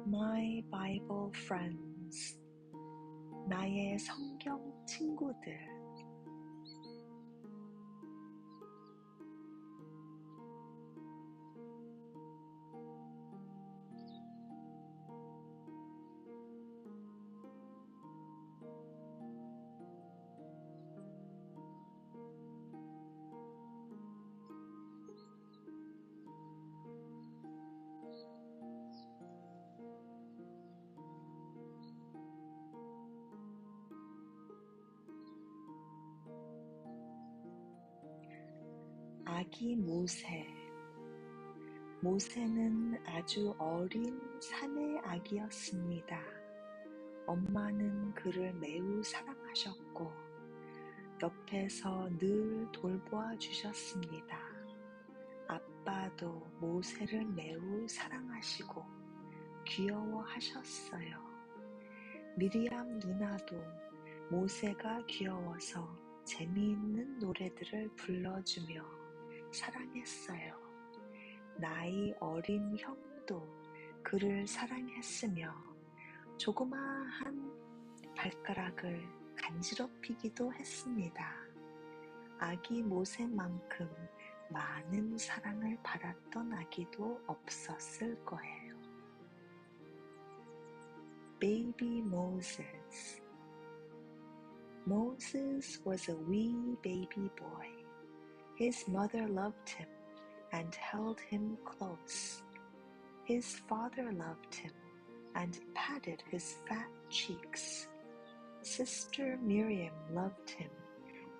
My Bible friends, 나의 성경 친구들. 아기 모세. 모세는 아주 어린 사내 아기였습니다. 엄마는 그를 매우 사랑하셨고 옆에서 늘 돌보아 주셨습니다. 아빠도 모세를 매우 사랑하시고 귀여워하셨어요. 미리암 누나도 모세가 귀여워서 재미있는 노래들을 불러주며 사랑했어요. 나이 어린 형도 그를 사랑했으며 조그마한 발가락을 간지럽히기도 했습니다. 아기 모세만큼 많은 사랑을 받았던 아기도 없었을 거예요. Baby Moses. Moses was a wee baby boy. His mother loved him and held him close. His father loved him and patted his fat cheeks. Sister Miriam loved him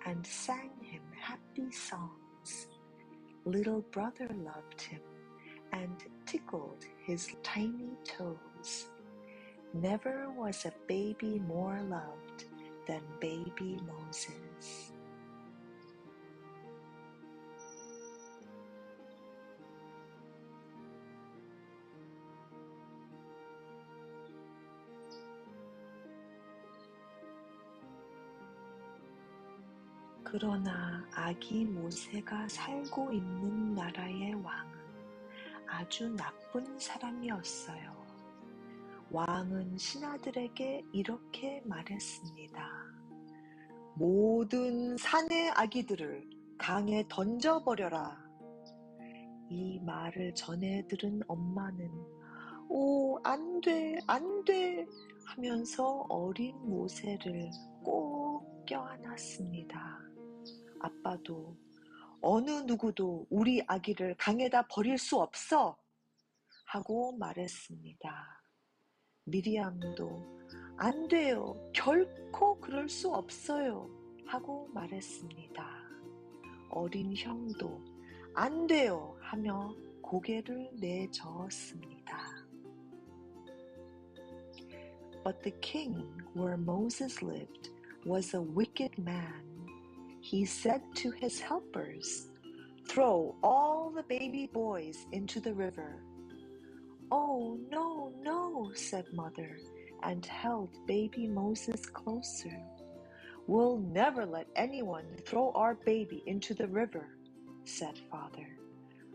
and sang him happy songs. Little brother loved him and tickled his tiny toes. Never was a baby more loved than baby Moses. 그러나 아기 모세가 살고 있는 나라의 왕은 아주 나쁜 사람이었어요. 왕은 신하들에게 이렇게 말했습니다. 모든 사내 아기들을 강에 던져버려라. 이 말을 전해 들은 엄마는 오, 안 돼, 안 돼 하면서 어린 모세를 꼭 껴안았습니다. 아빠도 어느 누구도 우리 아기를 강에다 버릴 수 없어 하고 말했습니다. 미리암도 안 돼요. 결코 그럴 수 없어요 하고 말했습니다. 어린 형도 안 돼요 하며 고개를 내저었습니다. But the king where Moses lived was a wicked man. He said to his helpers, "Throw all the baby boys into the river." "Oh, no, no," said Mother, and held baby Moses closer. "We'll never let anyone throw our baby into the river," said Father.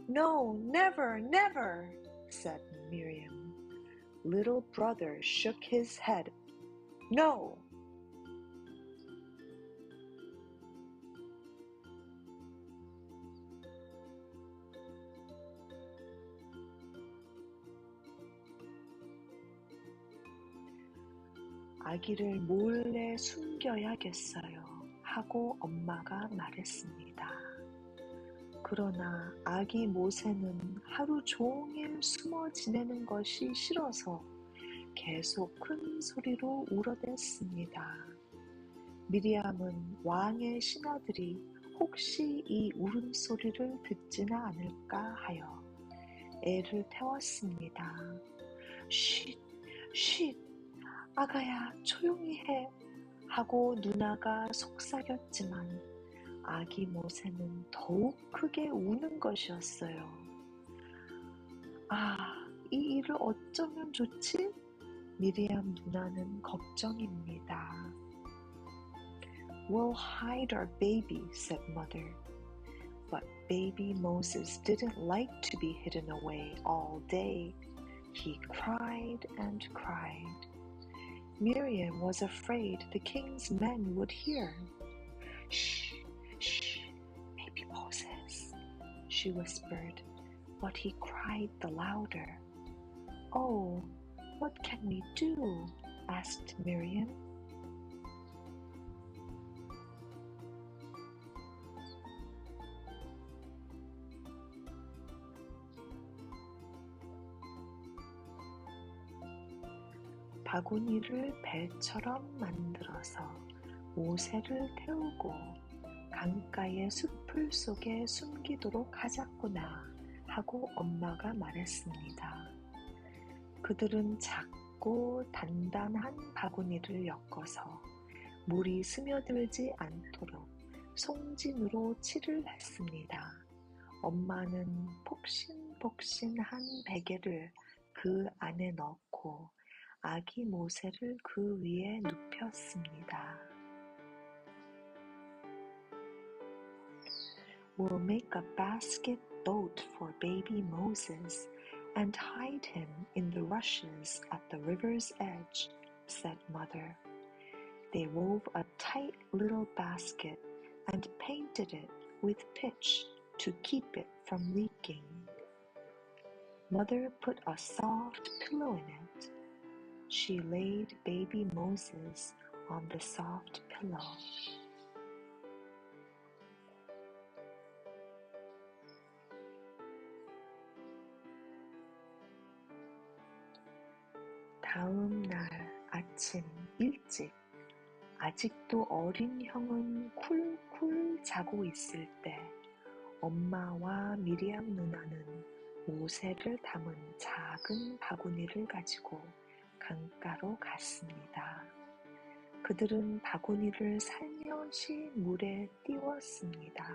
"No, never, never," said Miriam. Little brother shook his head. "No." 아기를 몰래 숨겨야겠어요 하고 엄마가 말했습니다. 그러나 아기 모세는 하루 종일 숨어 지내는 것이 싫어서 계속 큰 소리로 울어댔습니다. 미리암은 왕의 신하들이 혹시 이 울음소리를 듣지나 않을까 하여 애를 태웠습니다. 쉿, 쉿, 아가야 조용히 해 하고 누나가 속삭였지만 아기 모세는 더욱 크게 우는 것이었어요. 아, 이 일을 어쩌면 좋지? 미리암 누나는 걱정입니다. "We'll hide our baby," said Mother. But Baby Moses didn't like to be hidden away all day. He cried and cried. Miriam was afraid the king's men would hear. Shh, shh, baby Moses, she whispered, but he cried the louder. Oh, what can we do? Asked Miriam. 바구니를 배처럼 만들어서 모세를 태우고 강가의 숲을 속에 숨기도록 하자꾸나 하고 엄마가 말했습니다. 그들은 작고 단단한 바구니를 엮어서 물이 스며들지 않도록 송진으로 칠을 했습니다. 엄마는 폭신폭신한 베개를 그 안에 넣고 아기 모세를 그 위에 눕혔습니다. We'll make a basket boat for baby Moses and hide him in the rushes at the river's edge, said Mother. They wove a tight little basket and painted it with pitch to keep it from leaking. Mother put a soft pillow in it. She laid baby Moses on the soft pillow. 다음 날 아침 일찍 아직도 어린 형은 쿨쿨 자고 있을 때 엄마와 미리암 누나는 모세를 담은 작은 바구니를 가지고 강가로 갔습니다. 그들은 바구니를 살며시 물에 띄웠습니다.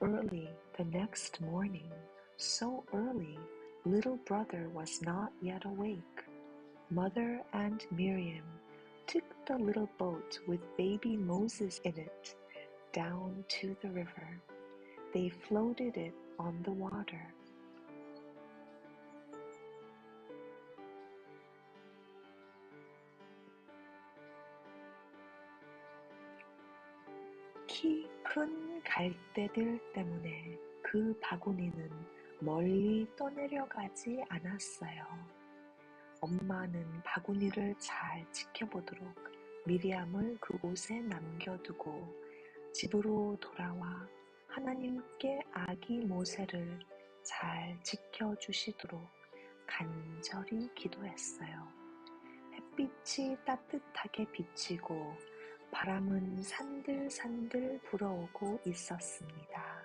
Early the next morning, so early, little brother was not yet awake. Mother and Miriam took the little boat with baby Moses in it down to the river. They floated it on the water. 키 큰 갈대들 때문에 그 바구니는 멀리 떠내려가지 않았어요. 엄마는 바구니를 잘 지켜보도록 미리암을 그곳에 남겨두고 집으로 돌아와 하나님께 아기 모세를 잘 지켜주시도록 간절히 기도했어요. 햇빛이 따뜻하게 비치고 바람은 산들산들 불어오고 있었습니다.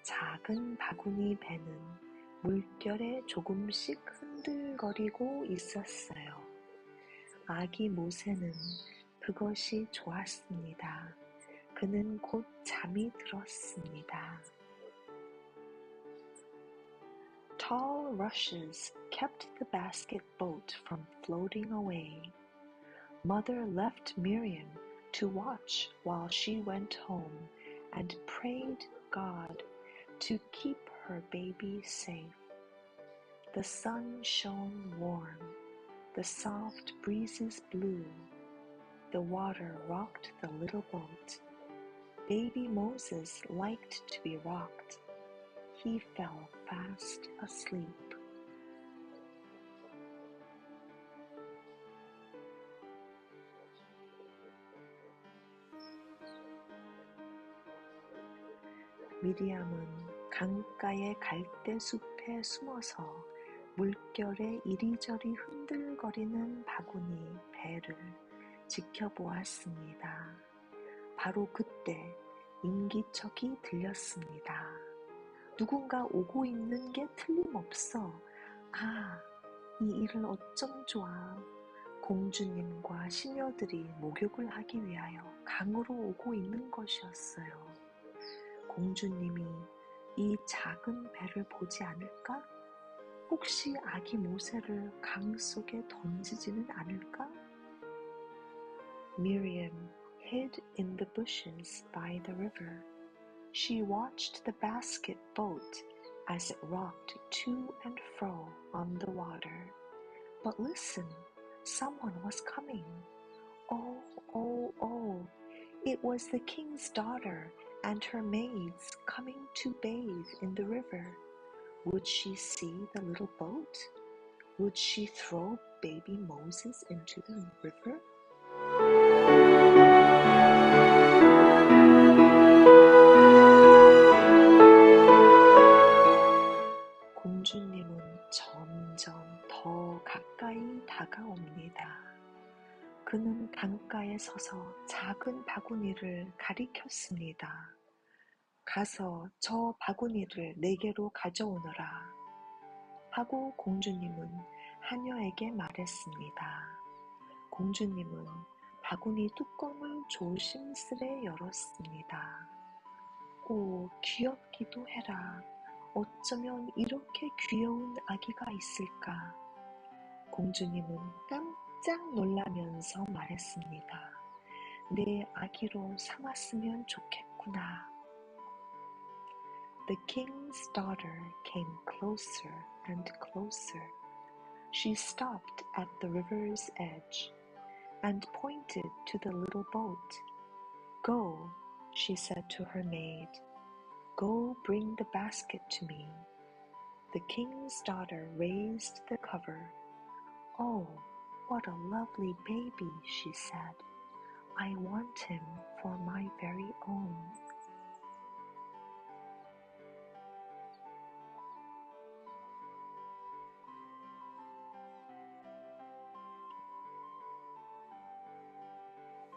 작은 바구니 배는 물결에 조금씩 흔들거리고 있었어요. 아기 모세는 그것이 좋았습니다. 그는 곧 잠이 들었습니다. Tall rushes kept the basket boat from floating away. Mother left Miriam to watch while she went home and prayed God to keep her baby safe. The sun shone warm, the soft breezes blew, the water rocked the little boat. Baby Moses liked to be rocked. He fell fast asleep. 미리암은 강가의 갈대숲에 숨어서 물결에 이리저리 흔들거리는 바구니 배를 지켜보았습니다. 바로 그때 인기척이 들렸습니다. 누군가 오고 있는 게 틀림없어. 아, 이 일을 어쩜 좋아. 공주님과 시녀들이 목욕을 하기 위하여 강으로 오고 있는 것이었어요. 공주님이 이 작은 배를 보지 않을까? 혹시 아기 모세를 강 속에 던지지는 않을까? Miriam hid in the bushes by the river. She watched the basket boat as it rocked to and fro on the water. But listen, someone was coming. Oh, oh, oh! It was the king's daughter and her maids coming to bathe in the river. Would she see the little boat? Would she throw baby Moses into the river? 공주님은 점점 더 가까이 다가옵니다. 그는 강가에 서서 작은 바구니를 가리켰습니다. 가서 저 바구니를 내게로 가져오너라 하고 공주님은 하녀에게 말했습니다. 공주님은 바구니 뚜껑을 조심스레 열었습니다. 오, 귀엽기도 해라. 어쩌면 이렇게 귀여운 아기가 있을까? 공주님은 깜짝 놀라면서 말했습니다. 내 아기로 삼았으면 좋겠구나. The king's daughter came closer and closer. She stopped at the river's edge and pointed to the little boat. Go, she said to her maid. Go bring the basket to me. The king's daughter raised the cover. Oh, what a lovely baby, she said. I want him for my very own.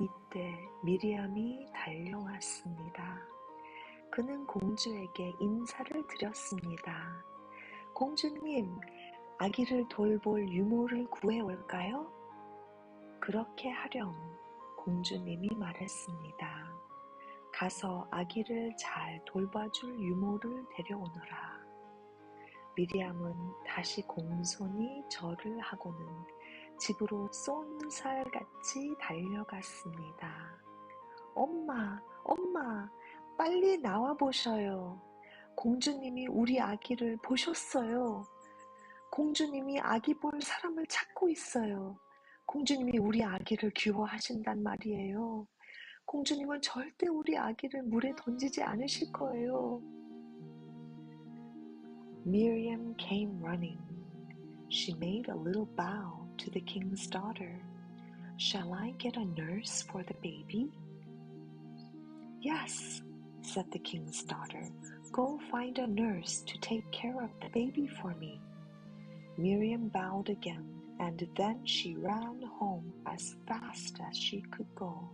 이때 미리암이 달려왔습니다. 그는 공주에게 인사를 드렸습니다. 공주님, 아기를 돌볼 유모를 구해올까요? 그렇게 하렴, 공주님이 말했습니다. 가서 아기를 잘 돌봐줄 유모를 데려오너라. 미리암은 다시 공손히 절을 하고는 집으로 쏜살같이 달려갔습니다. 엄마, 엄마, 빨리 나와보셔요. 공주님이 우리 아기를 보셨어요. 공주님이 아기 볼 사람을 찾고 있어요. 공주님이 우리 아기를 귀여워하신단 말이에요. 공주님은 절대 우리 아기를 물에 던지지 않으실 거예요. Miriam came running. She made a little bow to the king's daughter. Shall I get a nurse for the baby? Yes, said the king's daughter. Go find a nurse to take care of the baby for me. Miriam bowed again, and then she ran home as fast as she could go.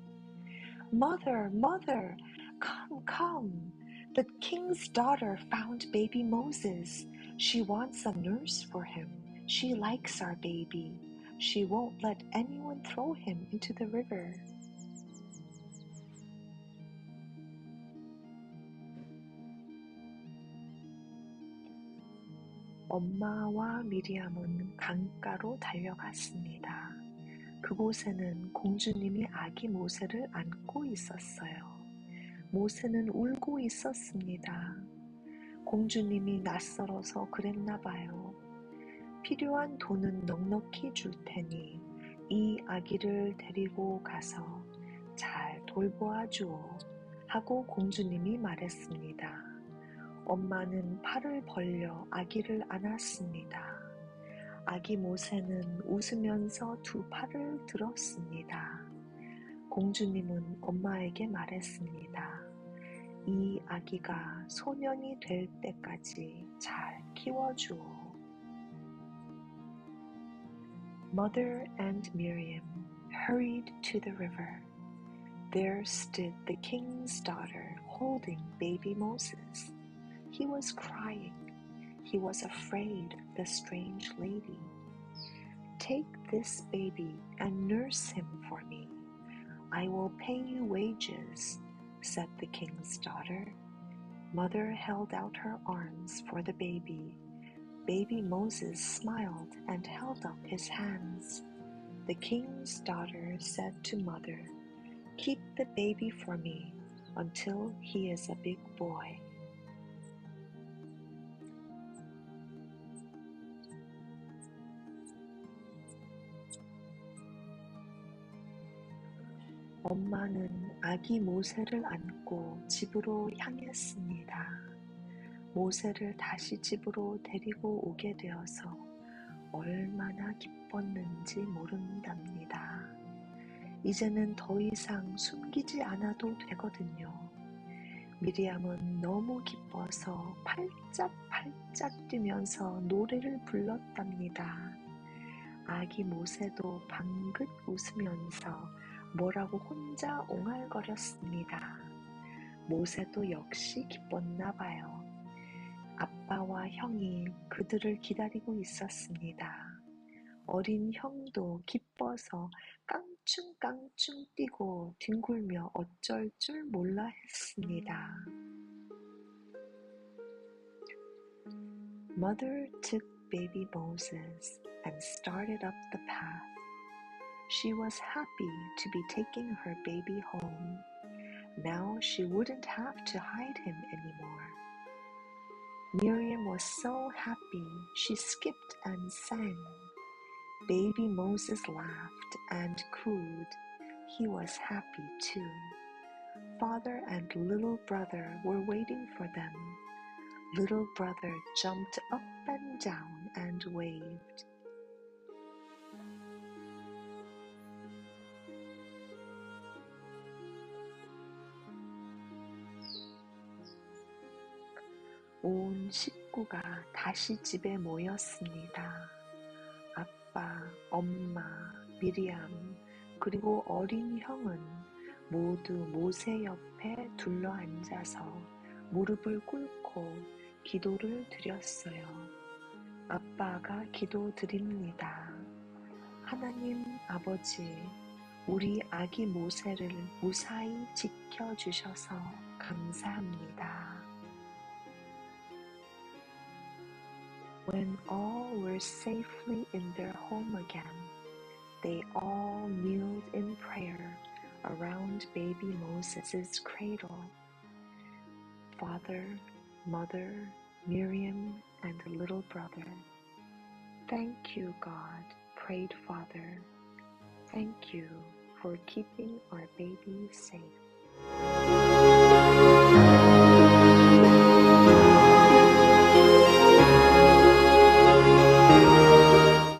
Mother, mother, come, come. The king's daughter found baby Moses. She wants a nurse for him. She likes our baby. She won't let anyone throw him into the river. 엄마와 미리암은 강가로 달려갔습니다. 그곳에는 공주님이 아기 모세를 안고 있었어요. 모세는 울고 있었습니다. 공주님이 낯설어서 그랬나 봐요. 필요한 돈은 넉넉히 줄 테니 이 아기를 데리고 가서 잘 돌보아 주오 하고 공주님이 말했습니다. 엄마는 팔을 벌려 아기를 안았습니다. 아기 모세는 웃으면서 두 팔을 들었습니다. 공주님은 엄마에게 말했습니다. 이 아기가 소년이 될 때까지 잘 키워주오. Mother and Miriam hurried to the river. There stood the king's daughter holding baby Moses. He was crying. He was afraid of the strange lady. Take this baby and nurse him for me. I will pay you wages, said the king's daughter. Mother held out her arms for the baby. Baby Moses smiled and held up his hands. The king's daughter said to Mother, Keep the baby for me until he is a big boy. 엄마는 아기 모세를 안고 집으로 향했습니다. 모세를 다시 집으로 데리고 오게 되어서 얼마나 기뻤는지 모른답니다. 이제는 더 이상 숨기지 않아도 되거든요. 미리암은 너무 기뻐서 팔짝팔짝 뛰면서 노래를 불렀답니다. 아기 모세도 방긋 웃으면서 뭐라고 혼자 옹알거렸습니다. 모세도 역시 기뻤나 봐요. 아빠와 형이 그들을 기다리고 있었습니다. 어린 형도 기뻐서 깡충깡충 뛰고 뒹굴며 어쩔 줄 몰라 했습니다. Mother took baby Moses and started up the path. She was happy to be taking her baby home. Now she wouldn't have to hide him anymore. Miriam was so happy she skipped and sang. Baby Moses laughed and cooed. He was happy too. Father and little brother were waiting for them. Little brother jumped up and down and waved. 온 식구가 다시 집에 모였습니다. 아빠, 엄마, 미리암, 그리고 어린 형은 모두 모세 옆에 둘러앉아서 무릎을 꿇고 기도를 드렸어요. 아빠가 기도드립니다. 하나님 아버지, 우리 아기 모세를 무사히 지켜주셔서 감사합니다. When all were safely in their home again, they all kneeled in prayer around baby Moses' cradle. Father, mother, Miriam, and little brother. Thank you, God, prayed Father. Thank you for keeping our baby safe.